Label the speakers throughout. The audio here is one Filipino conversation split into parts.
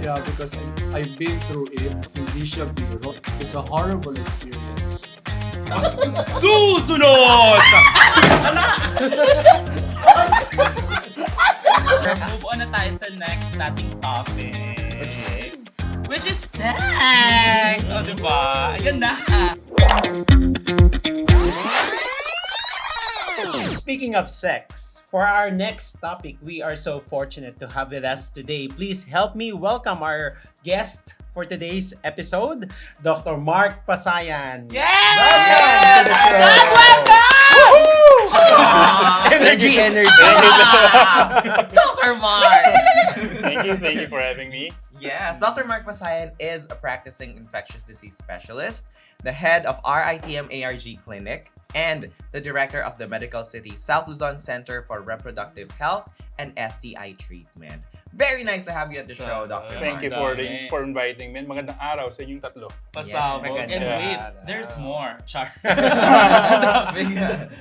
Speaker 1: Yeah, because I've been through it. Hindi siya biro. It's a horrible experience.
Speaker 2: Susunod! Move on na tayo sa next nating topic. Which is sex! O, diba? Ayan na!
Speaker 3: Speaking of sex, for our next topic, we are so fortunate to have with us today. Please help me welcome our guest for today's episode, Dr. Mark Pasayan.
Speaker 2: Yes!
Speaker 3: Welcome to the show. Energy.
Speaker 4: Dr. Mark!
Speaker 5: Thank you for having me.
Speaker 4: Yes, Dr. Mark Pasayan is a practicing infectious disease specialist, the head of RITM ARG Clinic, and the director of the Medical City South Luzon Center for Reproductive Health and STI Treatment. Very nice to have you at the show, Dr.
Speaker 5: Thank you for inviting me. Magandang araw sa inyong tatlo.
Speaker 2: Pasabog.
Speaker 4: Yeah,
Speaker 2: And
Speaker 4: maganda.
Speaker 2: wait, there's more. Char.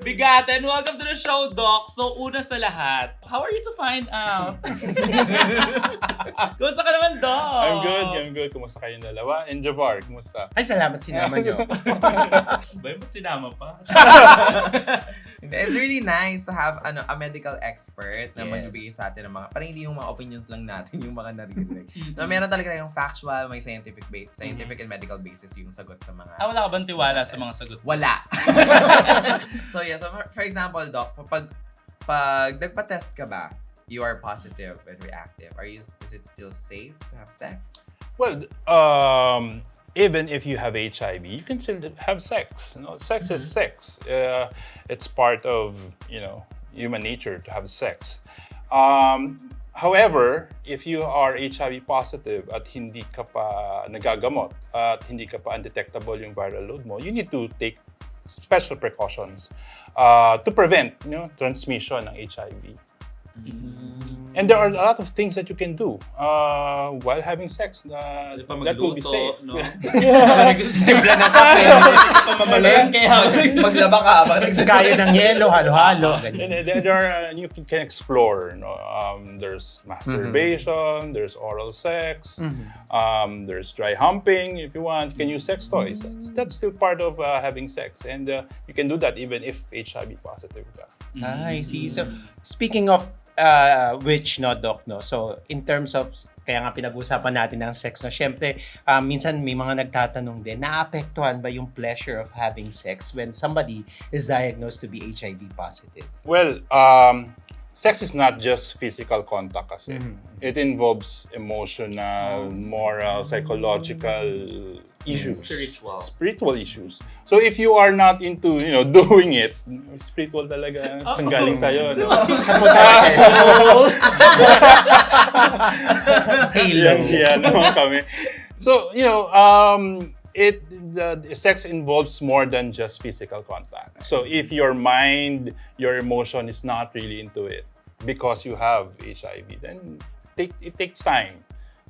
Speaker 2: Bigatin, welcome to the show, Doc. So, una sa lahat, how are you to find out? Kumusta ka naman, Doc?
Speaker 5: I'm good. Kumusta kayong dalawa? And Jabar, kumusta?
Speaker 3: Ay, salamat sinama niyo.
Speaker 2: Ba, ba't sinama pa?
Speaker 4: It's really nice to have a medical expert na
Speaker 3: Yes.
Speaker 4: magbibigay sa atin ng mga, parang hindi yung mga opinions lang natin, yung mga narinig. Na meron talaga yung factual, may scientific and medical basis yung sagot sa mga...
Speaker 2: Wala ka bang tiwala sa mga sagot?
Speaker 4: Wala. So yeah, so for example, Doc, pag nagpa-test ka ba, you are positive and reactive. Is it still safe to have sex?
Speaker 5: Well, even if you have HIV, you can still have sex. You know, sex is sex. It's part of human nature to have sex. However, if you are HIV positive at hindi ka pa nagagamot at hindi ka pa undetectable yung viral load mo, you need to take special precautions to prevent transmission ng HIV. And there are a lot of things that you can do while having sex that will be safe.
Speaker 2: No? Nagsisitimpla ng kape. Pamamalengke.
Speaker 4: Maglaba ka habang
Speaker 3: Kaya ng yelo, halo-halo.
Speaker 5: And there are you can explore. There's masturbation, there's oral sex, there's dry humping if you want. You can use sex toys. That's still part of having sex, and you can do that even if HIV positive ka.
Speaker 3: I see. So, speaking of which, no, Doc, no? So, in terms of, kaya nga pinag-usapan natin ng sex, no? Siyempre, minsan may mga nagtatanong din, naapektuhan ba yung pleasure of having sex when somebody is diagnosed to be HIV positive?
Speaker 5: Well, sex is not just physical contact kasi. It involves emotional, moral, psychological issues. Spiritual issues. So if you are not into, doing it, spiritual talaga ang galing sa'yo. No?
Speaker 3: Halo.
Speaker 5: Yeah, naman kami. So, the sex involves more than just physical contact. So if your mind, your emotion is not really into it because you have HIV, then it takes time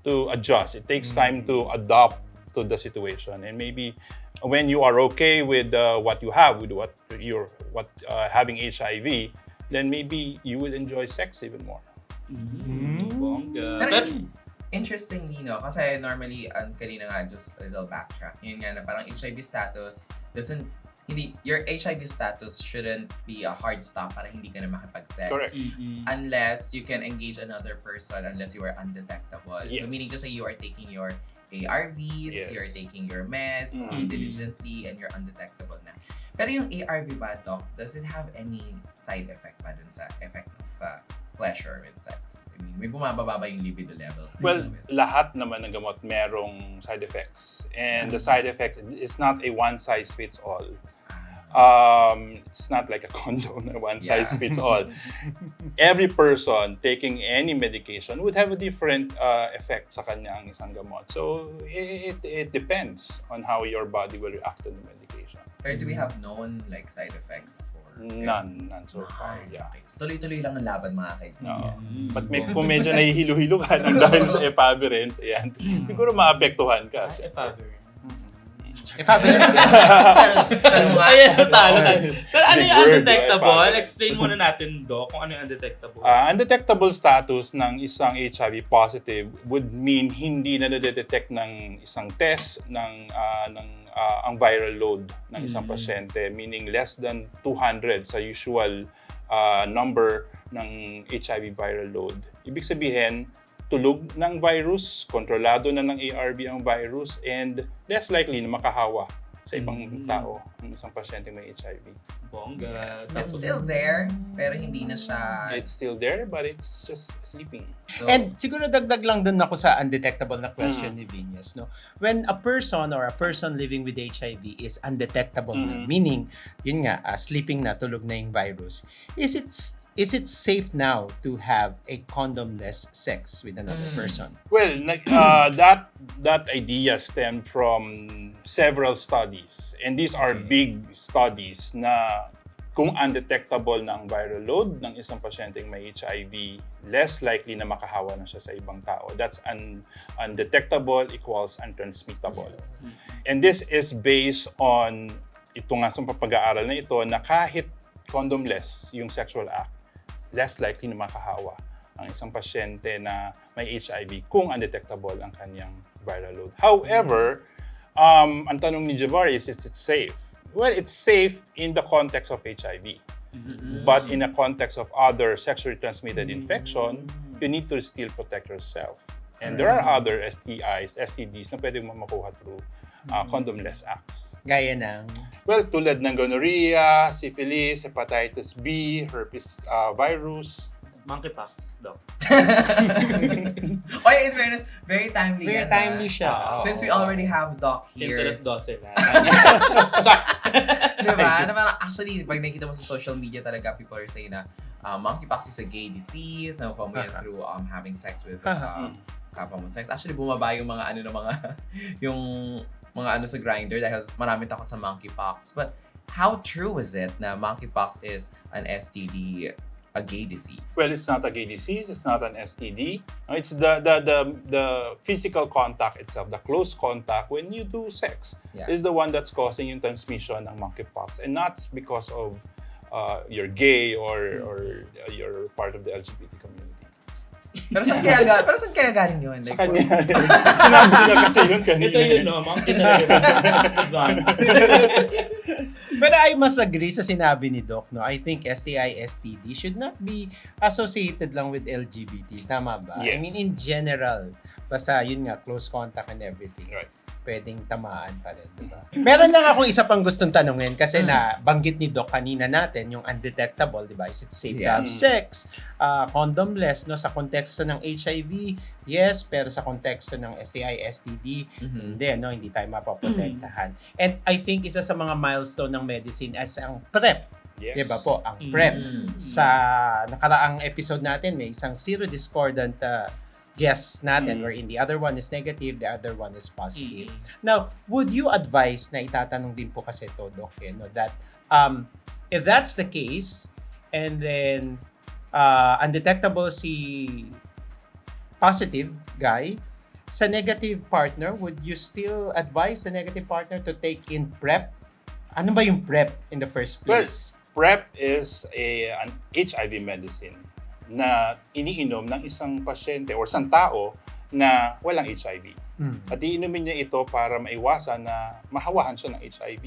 Speaker 5: to adjust. It takes time to adapt to the situation. And maybe when you are okay with what you have, with having HIV, then maybe you will enjoy sex even more.
Speaker 2: Bongga.
Speaker 4: Pero interestingly, kasi normally, kanina nga, just a little backtrack. Yun nga na parang HIV status your HIV status shouldn't be a hard stop para hindi ka na makipag-sex.
Speaker 5: Correct.
Speaker 4: Unless you can engage another person, unless you are undetectable.
Speaker 5: Yes.
Speaker 4: So meaning to say you are taking your ARVs,
Speaker 5: Yes.
Speaker 4: you're taking your meds diligently, and you're undetectable na. Pero yung ARV ba, Doc, does it have any side effect pa dun sa pleasure with sex? I mean, may bumababa ba yung libido levels?
Speaker 5: Well, lahat naman ng gamot merong side effects. And the side effects, it's not a one-size-fits-all. It's not like a condom na one size fits all. Every person taking any medication would have a different effect sa kanyang isang gamot. So it depends on how your body will react to the medication.
Speaker 4: Or do we have known side effects for
Speaker 5: None so far. Yeah.
Speaker 4: Okay. So, tuloy-tuloy lang ang laban, mga kaibigan.
Speaker 5: No. But kung medyo nahihilo-hilo ka dahil sa efavirenz, ayan, siguro maapektuhan ka.
Speaker 2: Efavirenz.
Speaker 3: Efavirenz.
Speaker 4: Spell mo nga.
Speaker 2: Ayan, talo. Pero ano
Speaker 5: Big
Speaker 2: yung
Speaker 5: word,
Speaker 2: undetectable?
Speaker 5: right?
Speaker 2: Explain muna natin, Doc, kung ano yung undetectable.
Speaker 5: Undetectable status ng isang HIV positive would mean hindi na nadetect ng isang test ang viral load ng isang pasyente, meaning less than 200 sa usual number ng HIV viral load. Ibig sabihin, tulog ng virus, kontrolado na ng ARV ang virus, and less likely na makahawa sa ibang tao ang isang pasyente may HIV.
Speaker 2: Bongga.
Speaker 4: It's still there, pero hindi na siya...
Speaker 5: It's still there, but it's just sleeping.
Speaker 4: So,
Speaker 3: And siguro dagdag lang dun ako sa undetectable na question ni Vinas, no? When a person living with HIV is undetectable, na, meaning, yun nga, sleeping na, tulog na yung virus, is it safe now to have a condomless sex with another person?
Speaker 5: Well, that idea stemmed from several studies, and these are big studies na kung undetectable na ang viral load ng isang pasyenteng may HIV, less likely na makahawa na siya sa ibang tao. That's undetectable equals untransmittable. And this is based on, ito nga sa pag-aaral na ito, na kahit condomless yung sexual act, less likely na makahawa ang isang pasyente na may HIV kung undetectable ang kanyang viral load. However, ang tanong ni Jabar is it safe? Well, it's safe in the context of HIV. But in the context of other sexually transmitted infection, you need to still protect yourself. And there are other STIs, STDs na pwede mo makuha through condomless acts.
Speaker 3: Gaya ng...
Speaker 5: Well, tulad ng gonorrhea, syphilis, hepatitis B, herpes virus.
Speaker 2: Monkeypox, Doc.
Speaker 4: oh, in fairness, very timely.
Speaker 3: Very
Speaker 4: yan,
Speaker 3: timely
Speaker 4: ah.
Speaker 3: siya.
Speaker 4: Since we already have Doc
Speaker 2: Since
Speaker 4: here.
Speaker 2: alas 12 na.
Speaker 4: Diba? Na parang actually, pag nakikita mo sa social media talaga, people are saying na monkeypox is a gay disease, na mo yan through having sex with kapwa mo sex. Actually, bumaba yung mga yung mga sa grinder dahil maraming takot sa monkeypox. But how true is it na monkeypox is an STD, a gay disease?
Speaker 5: Well, it's not a gay disease. It's not an STD. It's the physical contact itself, the close contact when you do sex, is the one that's causing yung transmission ng monkeypox, and not because of you're gay or you're part of the LGBT community.
Speaker 4: Pero saan kaya galing yun?
Speaker 5: Sa kanya. Sinabi nila kasi yun kanina.
Speaker 2: Ito yun, no? Monkey talaga.
Speaker 3: But I must agree sa sinabi ni Doc, no? I think STI, STD should not be associated lang with LGBT. Tama ba?
Speaker 5: Yes.
Speaker 3: I mean, in general, basta yun nga, close contact and everything.
Speaker 5: Right.
Speaker 3: Pwedeng tamaan pa rin, di ba? Meron lang akong isa pang gustong tanungin kasi na banggit ni Doc kanina natin yung undetectable, di ba? Is it safe to have sex? Condomless, no? Sa konteksto ng HIV, yes, pero sa konteksto ng STI, STD, hindi, no? Hindi tayo mapaprotektahan. And I think isa sa mga milestone ng medicine as ang PrEP.
Speaker 5: Yes.
Speaker 3: Diba po? Ang PrEP. Sa nakaraang episode natin, may isang serodiscordant guess natin wherein the other one is negative, the other one is positive. Now, would you advise na itatanong din po kasi to, Doc, no, that if that's the case, and then undetectable si positive guy, sa negative partner, would you still advise the negative partner to take in PrEP? Ano ba yung PrEP in the first
Speaker 5: Well,
Speaker 3: place?
Speaker 5: PrEP is an HIV medicine na iniinom ng isang pasyente or isang tao na walang HIV. At iinumin niya ito para maiwasan na mahawahan siya ng HIV.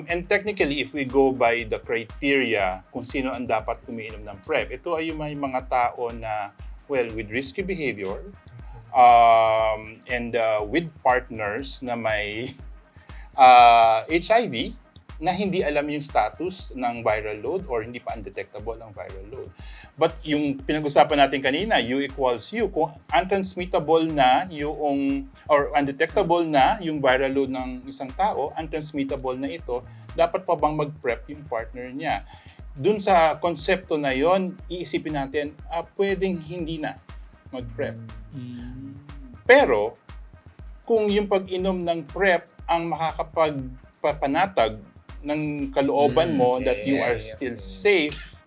Speaker 5: And technically, if we go by the criteria kung sino ang dapat umiinom ng PrEP, ito ay yung may mga tao na, well, with risky behavior, and with partners na may HIV, na hindi alam yung status ng viral load or hindi pa undetectable ang viral load. But yung pinag-usapan natin kanina, U equals U, kung untransmittable na yung, or undetectable na yung viral load ng isang tao, untransmittable na ito, dapat pa bang mag-PrEP yung partner niya? Dun sa konsepto na yon, iisipin natin, pwedeng hindi na mag-PrEP. Pero, kung yung pag-inom ng PrEP ang makakapagpapanatag ng kalooban mo that you are still safe,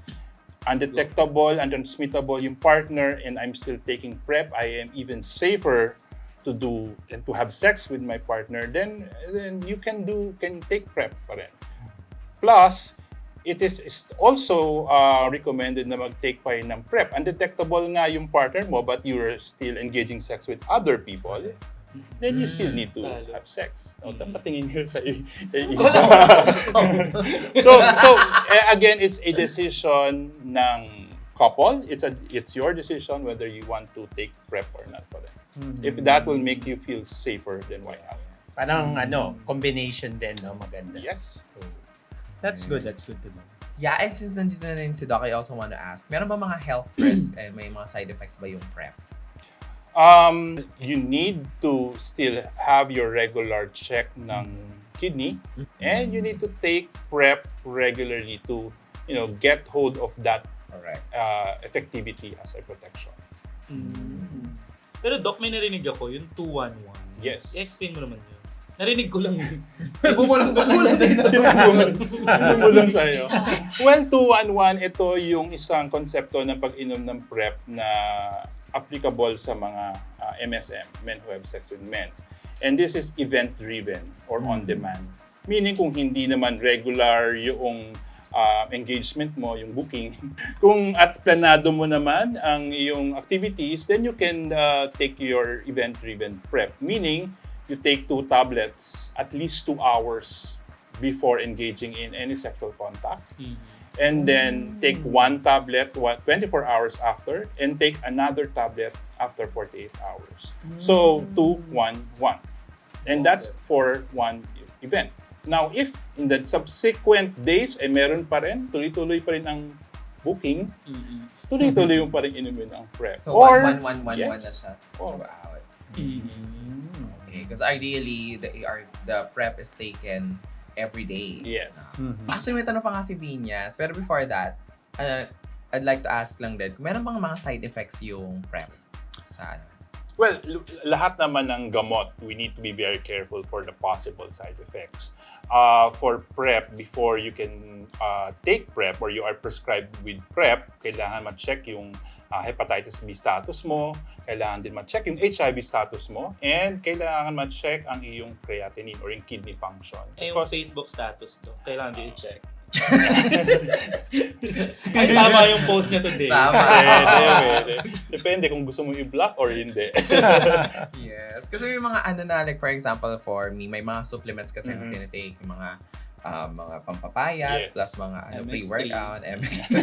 Speaker 5: undetectable, untransmittable yung partner, and I'm still taking PrEP, I am even safer to do and to have sex with my partner, then you can take PrEP pa rin. Plus, it is also recommended na mag-take pa rin ng PrEP. Undetectable nga yung partner mo but you're still engaging sex with other people, then you still need to have sex. Patingin nyo sa again, it's a decision ng couple. It's your decision whether you want to take PrEP or not pa rin. If that will make you feel safer, then why not?
Speaker 3: Parang combination din, no? Maganda.
Speaker 5: Yes.
Speaker 3: That's good to know.
Speaker 4: Yeah, and since nandito na rin si Doc, I also want to ask, meron ba mga health risks and may mga side effects ba yung PrEP?
Speaker 5: You need to still have your regular check ng kidney, and you need to take PrEP regularly to, get hold of that effectivity as a protection.
Speaker 2: Pero Doc, may narinig ako, yung 211.
Speaker 5: Yes.
Speaker 2: I-explain mo naman yun. Narinig ko lang yun.
Speaker 4: Bumulang sa kanya din.
Speaker 5: Bumulang sa'yo. Well, 211, ito yung isang konsepto ng pag-inom ng PrEP na applicable sa mga MSM, men who have sex with men. And this is event-driven or on-demand. Meaning kung hindi naman regular yung engagement mo, yung booking, kung at planado mo naman ang iyong activities, then you can take your event-driven PrEP. Meaning, you take 2 tablets at least 2 hours before engaging in any sexual contact. And then take 1 tablet 24 hours after, and take another tablet after 48 hours. So 2, 1, 1. And that's for one event. Now, if in the subsequent days, meron pa rin, tuloy-tuloy pa rin ang booking, tuloy-tuloy yung pa rin inumin ang PrEP.
Speaker 4: So, 1, 1, 1, 1 na siya throughout. Okay, because ideally, the PrEP is taken every day.
Speaker 5: Yes.
Speaker 4: Actually, may tanong pa nga si Vinas. Pero before that, I'd like to ask lang din, kung meron bang mga side effects yung PrEP?
Speaker 5: Well, lahat naman ng gamot, we need to be very careful for the possible side effects. For PrEP, before you can take PrEP or you are prescribed with PrEP, kailangan ma-check yung hepatitis B status mo, kailangan din ma-check yung HIV status mo, and kailangan ma-check ang iyong creatinine or yung kidney function.
Speaker 2: Yung Facebook status to, kailangan din i-check. Ay, tama yung post niya today.
Speaker 4: Tama.
Speaker 5: Pwede. Depende kung gusto mo i-block or hindi.
Speaker 4: Yes. Kasi may mga like for example, for me, may mga supplements kasi na tinitake, yung mga pampapayat, plus mga
Speaker 2: MX3.
Speaker 4: pre-workout, MX3,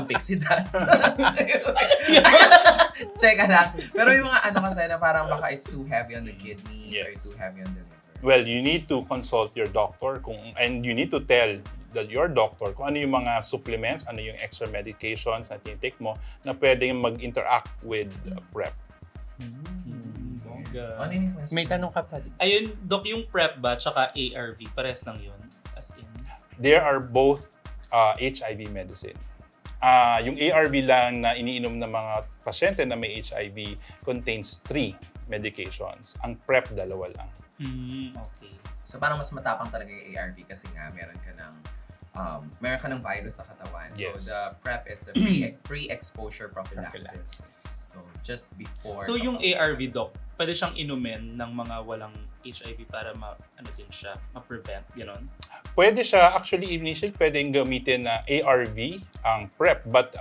Speaker 4: Pixie Dust. Check lang. Pero yung mga kasi na parang baka it's too heavy on the kidneys or too heavy on the liver.
Speaker 5: Well, you need to consult your doctor and you need to tell your doctor kung ano yung mga supplements, ano yung extra medications na tinitake mo na pwedeng mag-interact with PrEP.
Speaker 4: Ano yung question?
Speaker 3: May tanong ka pa.
Speaker 2: Ayun, Doc, yung PrEP ba tsaka ARV, pares lang yun? As in?
Speaker 5: There are both HIV medicine. Yung ARV lang na iniinom ng mga pasyente na may HIV contains 3 medications. Ang PrEP, 2 lang.
Speaker 2: Okay.
Speaker 4: So parang mas matapang talaga yung ARV kasi nga meron ka ng virus sa katawan.
Speaker 5: Yes.
Speaker 4: So the PrEP is the pre-exposure prophylaxis. So just before.
Speaker 2: So yung ARV, Doc, pwede siyang inumin ng mga walang HIV para ma-prevent, gano'n?
Speaker 5: Pwede siya, actually initially pwedeng gamitin na ARV ang PrEP, but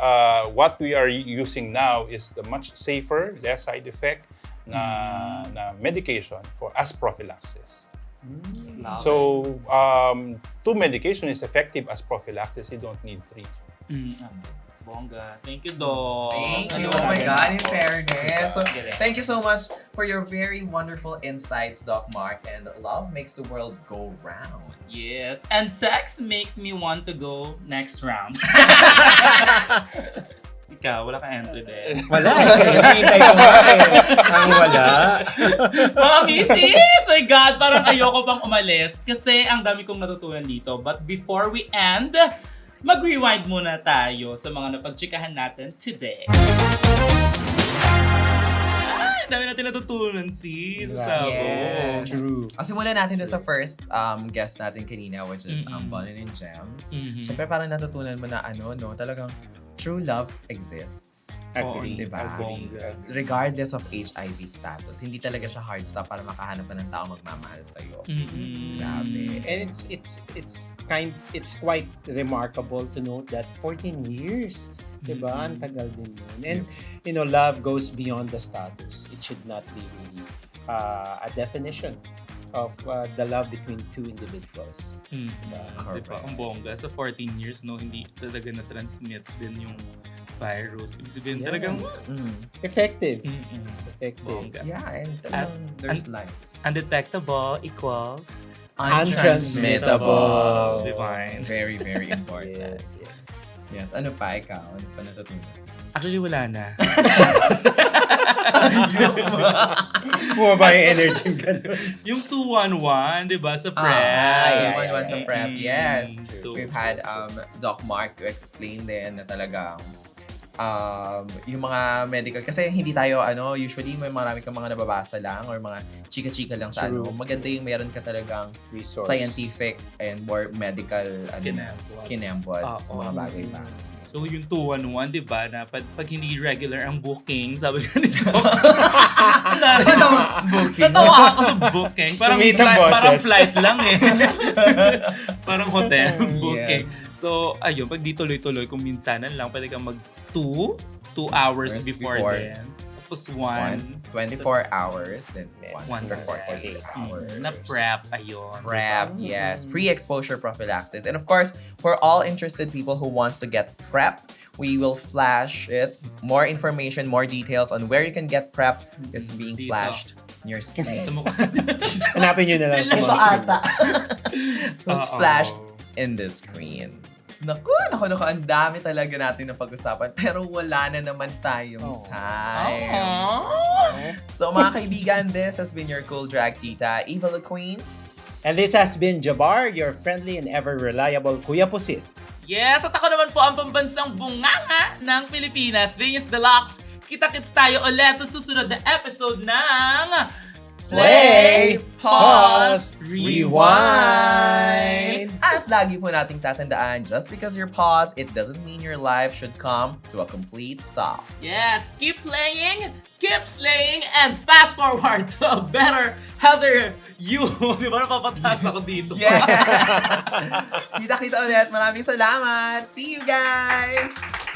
Speaker 5: what we are using now is the much safer, less side effect na medication as prophylaxis. So 2 medication is effective as prophylaxis. You don't need 3.
Speaker 2: Bongga. Thank you, Doc.
Speaker 4: Thank you. Oh my God, in fairness. So, thank you so much for your very wonderful insights, Doc Mark. And love makes the world go round.
Speaker 2: Yes. And sex makes me want to go next round. Ikaw, wala ka entry din.
Speaker 3: Wala Hintay ko ang wala.
Speaker 2: Mga misis! My God, parang ayoko pang umalis kasi ang dami kong natutunan dito. But before we end, mag-rewind muna tayo sa mga napagtsikahan natin today. Dami natin natutunan, sis. Sa
Speaker 4: Yes.
Speaker 3: True.
Speaker 4: Simulan natin doon sa first guest natin kanina, which is Bonin and Jem. Siyempre parang natutunan mo na talagang true love exists.
Speaker 3: Agree.
Speaker 4: Diba?
Speaker 2: Bongga.
Speaker 4: Regardless of HIV status, hindi talaga siya hard stop para makahanap ka ng tao magmamahal sa'yo. Grabe.
Speaker 3: And it's quite remarkable to note that 14 years, 'di ba? Ang tagal din yun. And love goes beyond the status. It should not be really a definition of the love between two individuals.
Speaker 2: Diba? Ang bongga. Sa 14 years, no, hindi talaga na-transmit din yung virus. Ibig sabihin, talagang
Speaker 3: Effective. Effective.
Speaker 2: bongga.
Speaker 4: Yeah, and there's life.
Speaker 2: Undetectable equals
Speaker 3: Untransmittable.
Speaker 2: divine.
Speaker 4: Very, very important.
Speaker 3: Yes, yes.
Speaker 4: Yes. Ano pa ikaw? Ano pa natutunan?
Speaker 2: Actually, wala na.
Speaker 3: Bumaba yung energy ka.
Speaker 2: Yung 211, di ba, sa prep.
Speaker 3: yeah,
Speaker 4: One sa prep. Yes.
Speaker 2: So,
Speaker 4: We've had Doc Mark to explain din na talagang yung mga medical, kasi hindi tayo, usually may marami kang mga nababasa lang or mga chika-chika lang sa
Speaker 3: True.
Speaker 4: Maganda yung meron ka talagang
Speaker 3: Resource.
Speaker 4: scientific and more medical
Speaker 2: Kinembot.
Speaker 4: kinembot sa mga bagay-bagay.
Speaker 2: so yung 211, di ba, na pag hindi regular ang booking, sabi ko nito,
Speaker 4: Booking.
Speaker 2: natawa ako sa booking. Parang,
Speaker 3: Tumitang boses.
Speaker 2: parang flight lang eh. Parang hotel booking. So, ayun, pag di tuloy-tuloy, kung minsanan lang, pwede kang mag 2 hours before then. Tapos
Speaker 4: 24 hours, then
Speaker 2: One
Speaker 4: for
Speaker 2: for
Speaker 4: 48 hours.
Speaker 2: Na prep, ayun.
Speaker 4: PrEP, yes. Pre-exposure prophylaxis. And of course, for all interested people who wants to get PrEP, we will flash it. More information, more details on where you can get PrEP is being
Speaker 2: Dito.
Speaker 4: flashed on your
Speaker 2: Sa
Speaker 4: screen.
Speaker 2: mukha.
Speaker 3: Hanapin nyo na lang sa
Speaker 2: Ito
Speaker 3: mga screen.
Speaker 4: Who's
Speaker 2: Oo.
Speaker 4: flashed in the screen. Naku, ang dami talaga natin na pag-usapan. Pero wala na naman tayong time. So mga kaibigan, this has been your cool drag tita, Eva the Queen.
Speaker 3: And this has been Jabar, your friendly and ever reliable Kuya Pusit.
Speaker 2: Yes, at ako naman po ang pambansang bunganga ng Pilipinas, Vinas Deluxe. Kita-kits tayo ulit sa susunod na episode ng
Speaker 3: Play,
Speaker 4: Pause,
Speaker 3: Rewind.
Speaker 4: At lagi po nating tatandaan, just because you're paused, it doesn't mean your life should come to a complete stop.
Speaker 2: Yes, keep playing, keep slaying, and fast forward to a better, healthier you. Di ba napapataas ako dito?
Speaker 4: Yeah! Kita-kita ulit. Maraming salamat. See you guys!